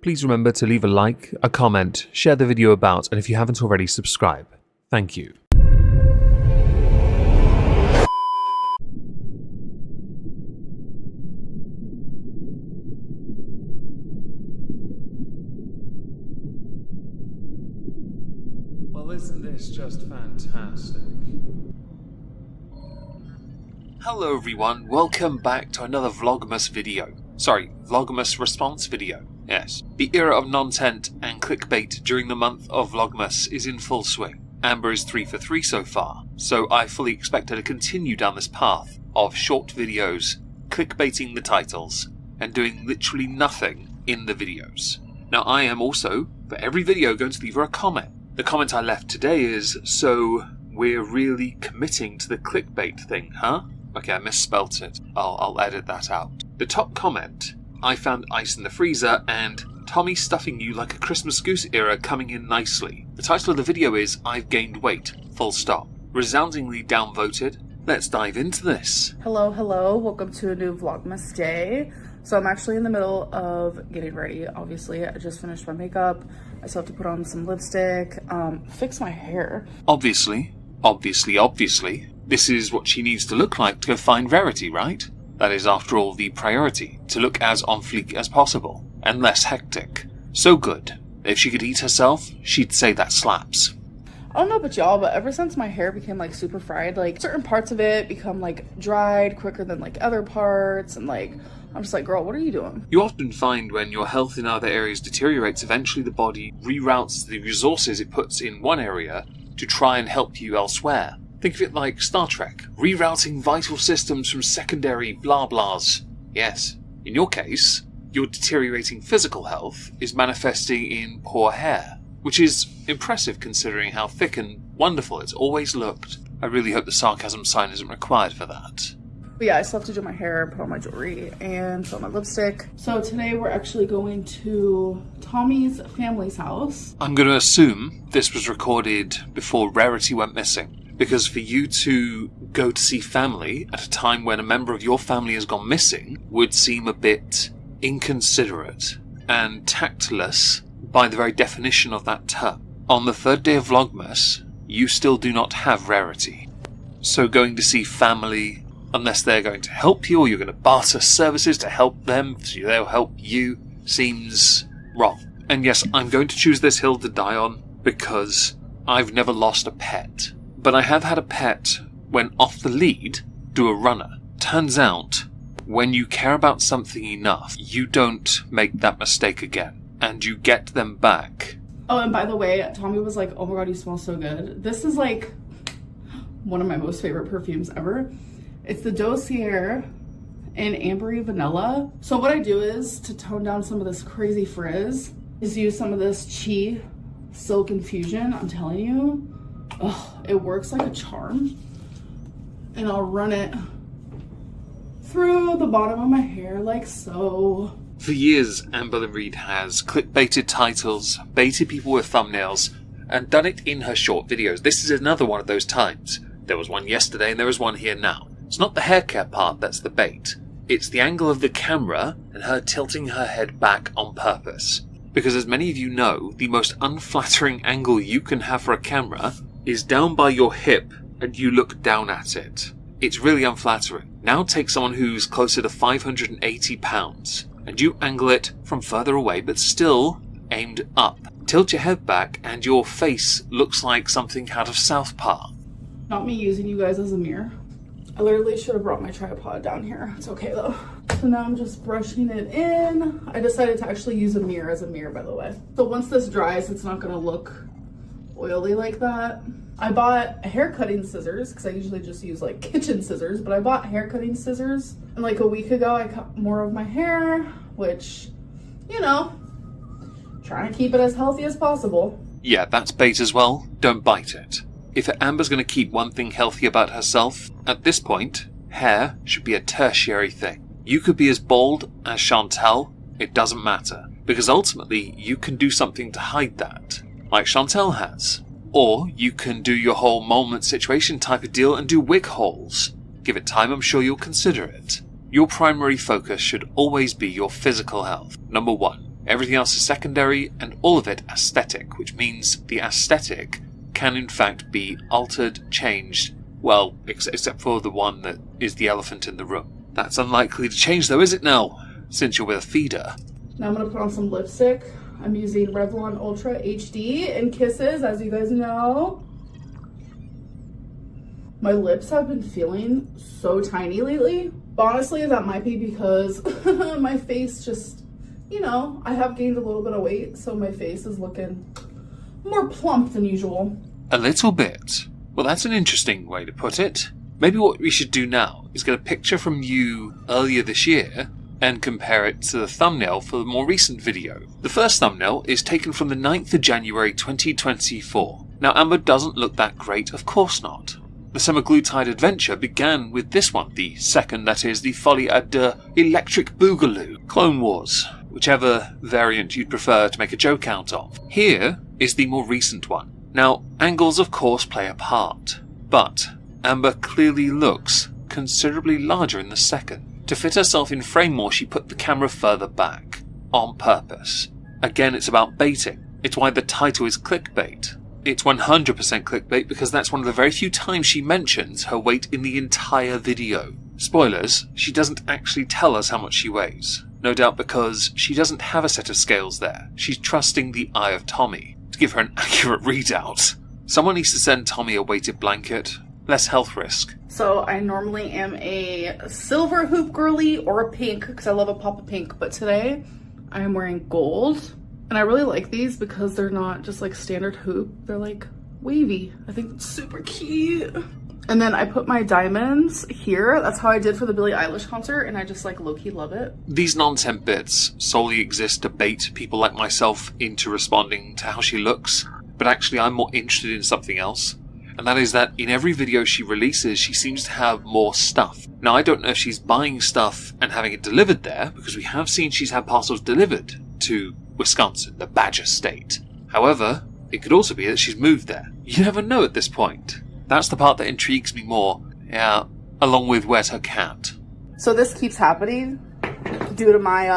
please remember to leave a like, a comment, share the video about, and if you haven't already, subscribe. Thank you. Well, isn't this just fantastic? Hello everyone, welcome back to another Vlogmas video. Sorry, Vlogmas response video. Yes. The era of non-tent and clickbait during the month of Vlogmas is in full swing. Amber is 3 for 3 so far, so I fully expect her to continue down this path of short videos, clickbaiting the titles, and doing literally nothing in the videos. Now I am also, for every video, going to leave her a comment. The comment I left today is, so we're really committing to the clickbait thing, huh? Okay, I misspelt it. I'll edit that out. The top comment, I found ice in the freezer, and Tommy stuffing you like a Christmas goose era coming in nicely. The title of the video is, I've gained weight, full stop. Resoundingly downvoted. Let's dive into this. Hello, welcome to a new Vlogmas day. So I'm actually in the middle of getting ready, obviously. I just finished my makeup. I still have to put on some lipstick, fix my hair. Obviously. This is what she needs to look like to go find Rarity, right? That is, after all, the priority, to look as on fleek as possible, and less hectic. So good. If she could eat herself, she'd say that slaps. I don't know about y'all, but ever since my hair became like super fried, like certain parts of it become like dried quicker than like other parts, and like I'm just like, girl, what are you doing? You often find when your health in other areas deteriorates, eventually the body reroutes the resources it puts in one area to try and help you elsewhere. Think of it like Star Trek, rerouting vital systems from secondary blah-blahs. Yes, in your case, your deteriorating physical health is manifesting in poor hair, which is impressive considering how thick and wonderful it's always looked. I really hope the sarcasm sign isn't required for that. But yeah, I still have to do my hair, put on my jewelry, and put on my lipstick. So today we're actually going to Tommy's family's house. I'm going to assume this was recorded before Rarity went missing. Because for you to go to see family at a time when a member of your family has gone missing would seem a bit inconsiderate and tactless by the very definition of that term. On the third day of Vlogmas, you still do not have Rarity. So going to see family, unless they're going to help you or you're going to barter services to help them, so they'll help you, seems wrong. And yes, I'm going to choose this hill to die on because I've never lost a pet. But I have had a pet, when off the lead, do a runner. Turns out, when you care about something enough, you don't make that mistake again. And you get them back. Oh, and by the way, Tommy was like, oh my god, you smell so good. This is like one of my most favorite perfumes ever. It's the Dossier in Ambery Vanilla. So what I do is, to tone down some of this crazy frizz, is use some of this Chi Silk Infusion. I'm telling you. Oh, it works like a charm. And I'll run it through the bottom of my hair like so. For years, Amberlynn Reid has clickbaited titles, baited people with thumbnails, and done it in her short videos. This is another one of those times. There was one yesterday and there is one here now. It's not the hair care part that's the bait. It's the angle of the camera and her tilting her head back on purpose. Because as many of you know, the most unflattering angle you can have for a camera is down by your hip and you look down at it. It's really unflattering. Now take someone who's closer to 580 pounds and you angle it from further away but still aimed up. Tilt your head back and your face looks like something out of South Park. Not me using you guys as a mirror. I literally should have brought my tripod down here. It's okay though. So now I'm just brushing it in. I decided to actually use a mirror as a mirror, by the way. So once this dries, it's not gonna look oily like that. I bought hair cutting scissors because I usually just use like kitchen scissors, but I bought hair cutting scissors and like a week ago I cut more of my hair, which, you know, trying to keep it as healthy as possible. Yeah, that's bait as well. Don't bite it. If Amber's going to keep one thing healthy about herself, at this point, hair should be a tertiary thing. You could be as bald as Chantel, it doesn't matter. Because ultimately, you can do something to hide that, like Chantel has. Or you can do your whole moment situation type of deal and do wig holes. Give it time, I'm sure you'll consider it. Your primary focus should always be your physical health. Number 1. Everything else is secondary, and all of it aesthetic, which means the aesthetic can in fact be altered, changed, well, except for the one that is the elephant in the room. That's unlikely to change though, is it now? Since you're with a feeder. Now I'm going to put on some lipstick. I'm using Revlon Ultra HD in Kisses, as you guys know. My lips have been feeling so tiny lately. But honestly, that might be because my face just, you know, I have gained a little bit of weight, so my face is looking more plump than usual. A little bit? Well, that's an interesting way to put it. Maybe what we should do now is get a picture from you earlier this year and compare it to the thumbnail for the more recent video. The first thumbnail is taken from the 9th of January 2024. Now, Amber doesn't look that great, of course not. The semaglutide adventure began with this one, the second, that is, the Folie à Deux Electric Boogaloo, Clone Wars, whichever variant you'd prefer to make a joke out of. Here is the more recent one. Now, angles of course play a part, but Amber clearly looks considerably larger in the second. To fit herself in frame more, she put the camera further back, on purpose. Again, it's about baiting. It's why the title is clickbait. It's 100% clickbait because that's one of the very few times she mentions her weight in the entire video. Spoilers, she doesn't actually tell us how much she weighs. No doubt because she doesn't have a set of scales there. She's trusting the eye of Tommy to give her an accurate readout. Someone needs to send Tommy a weighted blanket. Less health risk. So I normally am a silver hoop girly or a pink because I love a pop of pink, but today I am wearing gold. And I really like these because they're not just like standard hoop, they're like wavy. I think it's super cute. And then I put my diamonds here. That's how I did for the Billie Eilish concert, and I just like low-key love it. These non-temp bits solely exist to bait people like myself into responding to how she looks, but actually I'm more interested in something else. And that is that in every video she releases, she seems to have more stuff. Now, I don't know if she's buying stuff and having it delivered there, because we have seen she's had parcels delivered to Wisconsin, the Badger State. However, it could also be that she's moved there. You never know at this point. That's the part that intrigues me more, yeah, along with where's her cat. So this keeps happening due to my,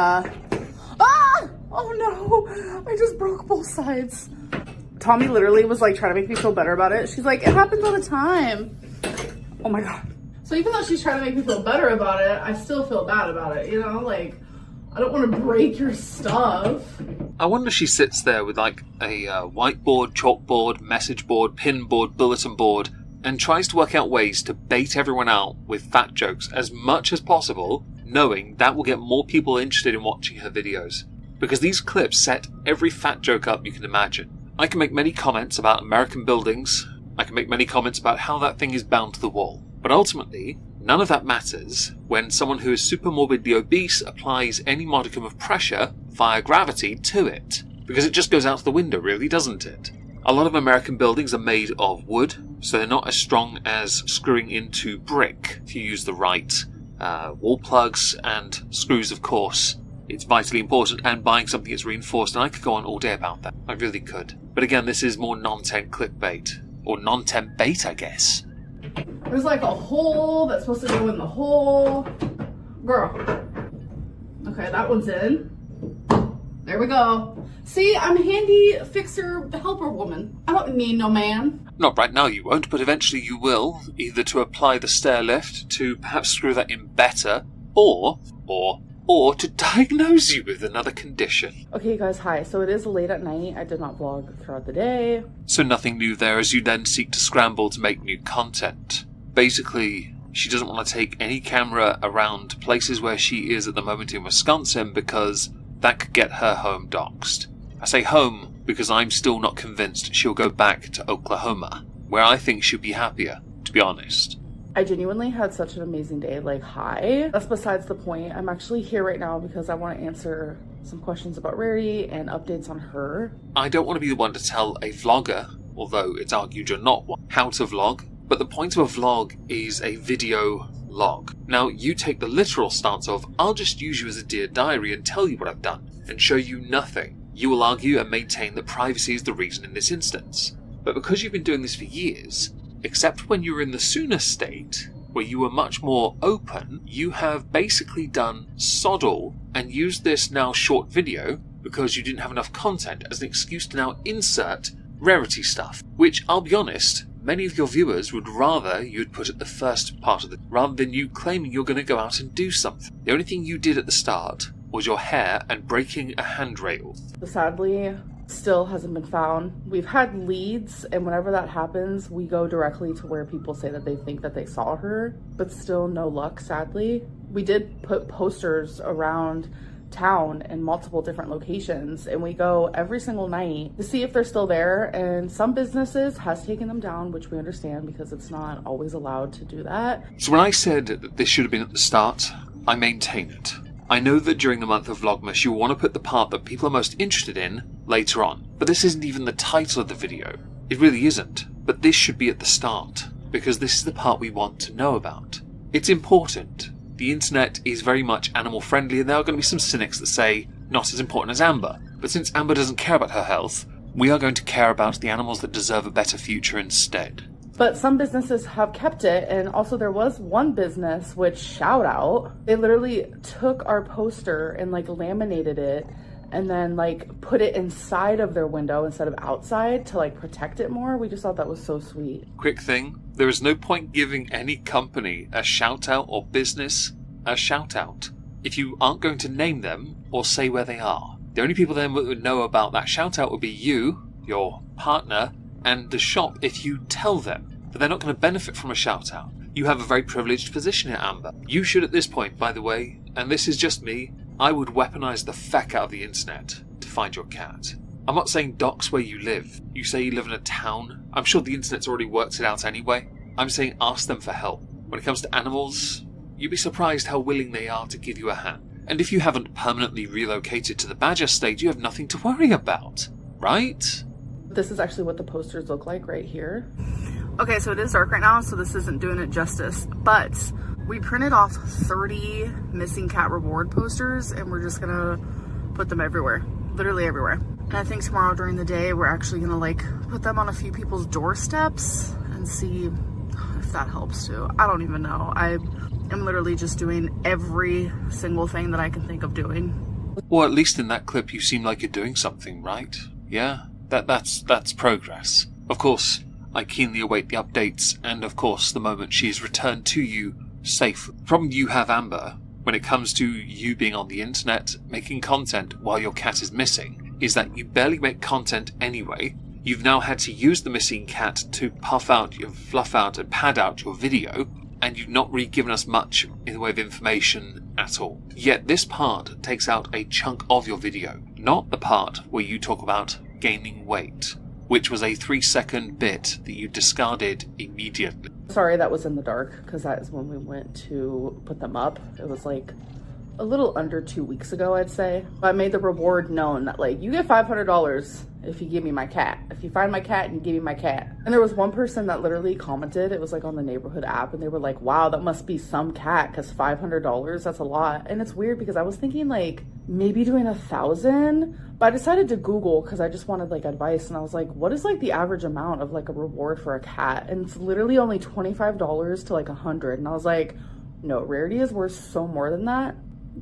oh no, I just broke both sides. Tommy literally was like trying to make me feel better about it. She's like, it happens all the time. Oh my God. So even though she's trying to make me feel better about it, I still feel bad about it, you know? Like, I don't want to break your stuff. I wonder if she sits there with like a whiteboard, chalkboard, message board, pin board, bulletin board, and tries to work out ways to bait everyone out with fat jokes as much as possible, knowing that will get more people interested in watching her videos. Because these clips set every fat joke up you can imagine. I can make many comments about American buildings, I can make many comments about how that thing is bound to the wall, but ultimately, none of that matters when someone who is super morbidly obese applies any modicum of pressure via gravity to it. Because it just goes out the window, really, doesn't it? A lot of American buildings are made of wood, so they're not as strong as screwing into brick if you use the right wall plugs and screws, of course. It's vitally important, and buying something that's reinforced, and I could go on all day about that. I really could. But again, this is more non-temp clickbait. Or non-temp bait, I guess. There's like a hole that's supposed to go in the hole. Girl. Okay, that one's in. There we go. See, I'm a handy fixer helper woman. I don't need no man. Not right now you won't, but eventually you will. Either to apply the stair lift, to perhaps screw that in better, or to diagnose you with another condition. Okay, guys, hi. So it is late at night. I did not vlog throughout the day. So nothing new there as you then seek to scramble to make new content. Basically, she doesn't want to take any camera around places where she is at the moment in Wisconsin because that could get her home doxxed. I say home because I'm still not convinced she'll go back to Oklahoma, where I think she'll be happier, to be honest. I genuinely had such an amazing day. Like, hi. That's besides the point. I'm actually here right now because I want to answer some questions about Rarity and updates on her. I don't want to be the one to tell a vlogger, although it's argued you're not one, how to vlog, but the point of a vlog is a video log. Now, you take the literal stance of, I'll just use you as a dear diary and tell you what I've done, and show you nothing. You will argue and maintain that privacy is the reason in this instance. But because you've been doing this for years, except when you were in the sooner state, where you were much more open, you have basically done sod all and used this now short video because you didn't have enough content as an excuse to now insert rarity stuff, which, I'll be honest, many of your viewers would rather you'd put at the first part of it, rather than you claiming you're going to go out and do something. The only thing you did at the start was your hair and breaking a handrail. Sadly, still hasn't been found. We've had leads, and whenever that happens, we go directly to where people say that they think that they saw her, but still no luck, sadly. We did put posters around town in multiple different locations, and we go every single night to see if they're still there, and some businesses has taken them down, which we understand because it's not always allowed to do that. So when I said that this should have been at the start, I maintain it. I know that during the month of Vlogmas you want to put the part that people are most interested in later on, but this isn't even the title of the video. It really isn't, but this should be at the start, because this is the part we want to know about. It's important. The internet is very much animal friendly, and there are going to be some cynics that say, not as important as Amber. But since Amber doesn't care about her health, we are going to care about the animals that deserve a better future instead. But some businesses have kept it, and also there was one business, which, shout out, they literally took our poster and like laminated it and then like put it inside of their window instead of outside to like protect it more. We just thought that was so sweet. Quick thing, there is no point giving any company a shout out or business a shout out if you aren't going to name them or say where they are. The only people then that would know about that shout out would be you, your partner, and the shop if you tell them. But they're not going to benefit from a shout out. You have a very privileged position here, Amber. You should at this point, by the way, and this is just me, I would weaponize the feck out of the internet to find your cat. I'm not saying dox where you live. You say you live in a town. I'm sure the internet's already worked it out anyway. I'm saying ask them for help. When it comes to animals, you'd be surprised how willing they are to give you a hand. And if you haven't permanently relocated to the Badger state, you have nothing to worry about, right? This is actually what the posters look like right here. Okay, so it is dark right now, so this isn't doing it justice, but we printed off 30 missing cat reward posters, and we're just gonna put them everywhere, literally everywhere. And I think tomorrow during the day, we're actually gonna like put them on a few people's doorsteps and see if that helps too. I don't even know. I am literally just doing every single thing that I can think of doing. Well, at least in that clip you seem like you're doing something, right? Yeah, that's progress. Of course, I keenly await the updates, and of course the moment she is returned to you safe. The problem you have, Amber, when it comes to you being on the internet, making content while your cat is missing, is that you barely make content anyway. You've now had to use the missing cat to fluff out and pad out your video, and you've not really given us much in the way of information at all. Yet this part takes out a chunk of your video, not the part where you talk about gaining weight, which was a 3-second bit that you discarded immediately. Sorry that was in the dark, because that is when we went to put them up. It was like a little under 2 weeks ago, I'd say. I made the reward known that like, you get $500 if you give me my cat. If you find my cat and you give me my cat. And there was one person that literally commented, it was like on the neighborhood app, and they were like, wow, that must be some cat, because $500, that's a lot. And it's weird because I was thinking like maybe doing 1,000, but I decided to Google because I just wanted like advice, and I was like, what is like the average amount of like a reward for a cat? And it's literally only $25 to like 100. And I was like, no, rarity is worth so more than that.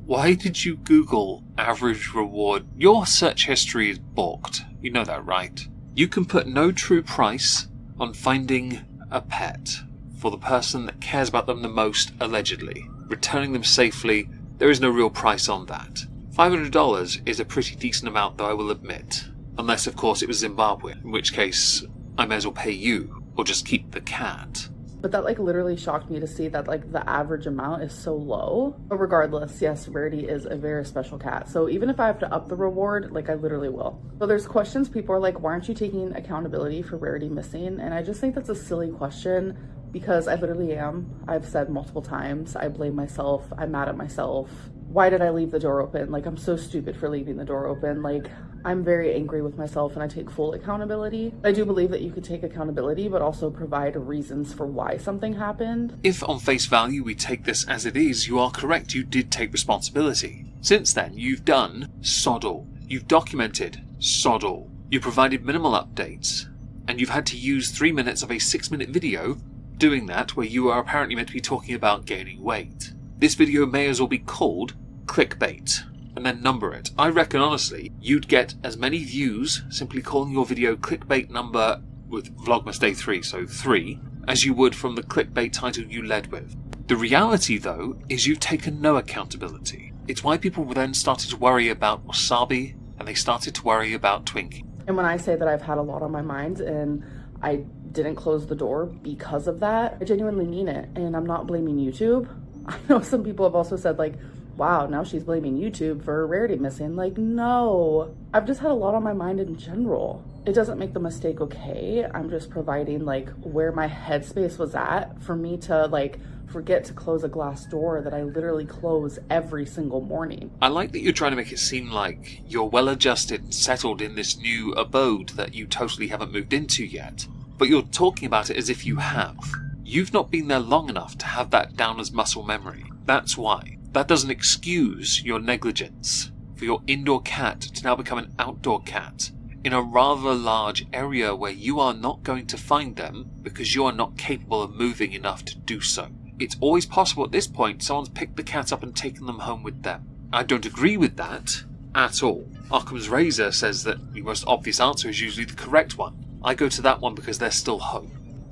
Why did you Google average reward? Your search history is balked. You know that, right? You can put no true price on finding a pet for the person that cares about them the most, allegedly. Returning them safely, there is no real price on that. $500 is a pretty decent amount, though, I will admit. Unless, of course, it was Zimbabwe, in which case I may as well pay you, or just keep the cat. But that like literally shocked me to see that like the average amount is so low. But regardless, yes, Rarity is a very special cat. So even if I have to up the reward, like I literally will. So there's questions, people are like, why aren't you taking accountability for Rarity missing? And I just think that's a silly question, because I literally am. I've said multiple times, I blame myself, I'm mad at myself. Why did I leave the door open? Like, I'm so stupid for leaving the door open. Like, I'm very angry with myself, and I take full accountability. I do believe that you could take accountability, but also provide reasons for why something happened. If on face value we take this as it is, you are correct, you did take responsibility. Since then, you've done sod all. You've documented sod all. You provided minimal updates, and you've had to use 3 minutes of a 6-minute video doing that, where you are apparently meant to be talking about gaining weight. This video may as well be called clickbait. and then number it. I reckon honestly, you'd get as many views simply calling your video clickbait number with Vlogmas Day 3, so 3, as you would from the clickbait title you led with. The reality though, is you've taken no accountability. It's why people then started to worry about Wasabi, and they started to worry about Twinkie. And when I say that I've had a lot on my mind and I didn't close the door because of that, I genuinely mean it, and I'm not blaming YouTube. I know some people have also said like, wow, now she's blaming YouTube for Rarity missing. Like, no, I've just had a lot on my mind in general. It doesn't make the mistake okay. I'm just providing like where my headspace was at for me to like forget to close a glass door that I literally close every single morning. I like that you're trying to make it seem like you're well adjusted and settled in this new abode that you totally haven't moved into yet, but you're talking about it as if you have. You've not been there long enough to have that down as muscle memory. That's why. That doesn't excuse your negligence for your indoor cat to now become an outdoor cat in a rather large area where you are not going to find them because you are not capable of moving enough to do so. It's always possible at this point someone's picked the cat up and taken them home with them. I don't agree with that at all. Occam's razor says that the most obvious answer is usually the correct one. I go to that one because they're still home.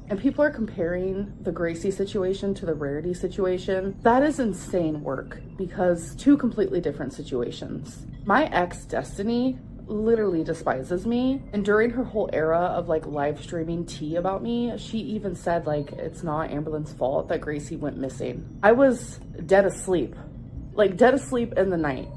And people are comparing the Gracie situation to the Rarity situation. That is insane work because two completely different situations. My ex, Destiny, literally despises me. And during her whole era of like live streaming tea about me, she even said like, it's not Amberlynn's fault that Gracie went missing. I was dead asleep, like dead asleep in the night.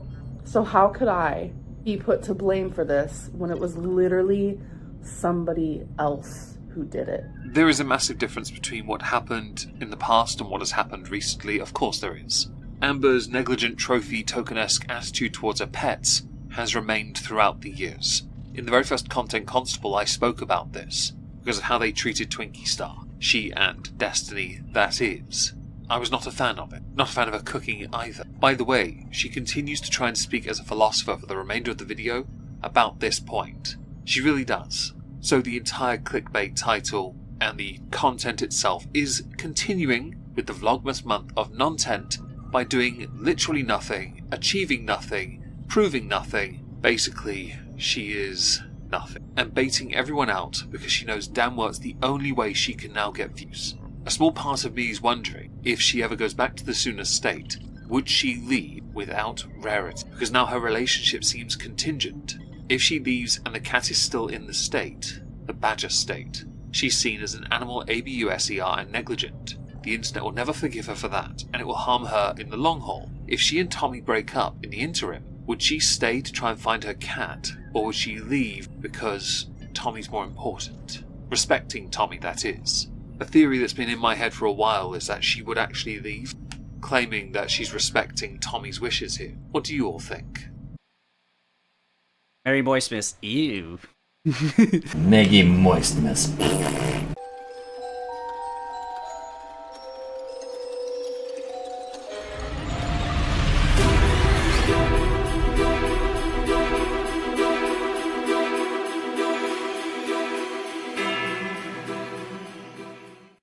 So how could I be put to blame for this when it was literally somebody else who did it? There is a massive difference between what happened in the past and what has happened recently. Of course there is. Amber's negligent trophy token-esque attitude towards her pets has remained throughout the years. In the very first Content Constable I spoke about this, because of how they treated Twinkie Star. She and Destiny, that is. I was not a fan of it. Not a fan of her cooking either. By the way, she continues to try and speak as a philosopher for the remainder of the video about this point. She really does. So the entire clickbait title and the content itself is continuing with the Vlogmas month of non-tent by doing literally nothing, achieving nothing, proving nothing. Basically, she is nothing. And baiting everyone out because she knows damn well it's the only way she can now get views. A small part of me is wondering if she ever goes back to the Sooner state, would she leave without Rarity? Because now her relationship seems contingent. If she leaves and the cat is still in the state, the Badger state, she's seen as an animal ABUSER and negligent. The internet will never forgive her for that, and it will harm her in the long haul. If she and Tommy break up in the interim, would she stay to try and find her cat, or would she leave because Tommy's more important? Respecting Tommy, that is. A theory that's been in my head for a while is that she would actually leave, claiming that she's respecting Tommy's wishes here. What do you all think? Mary Moistmas, ew. Maggie Moistmas.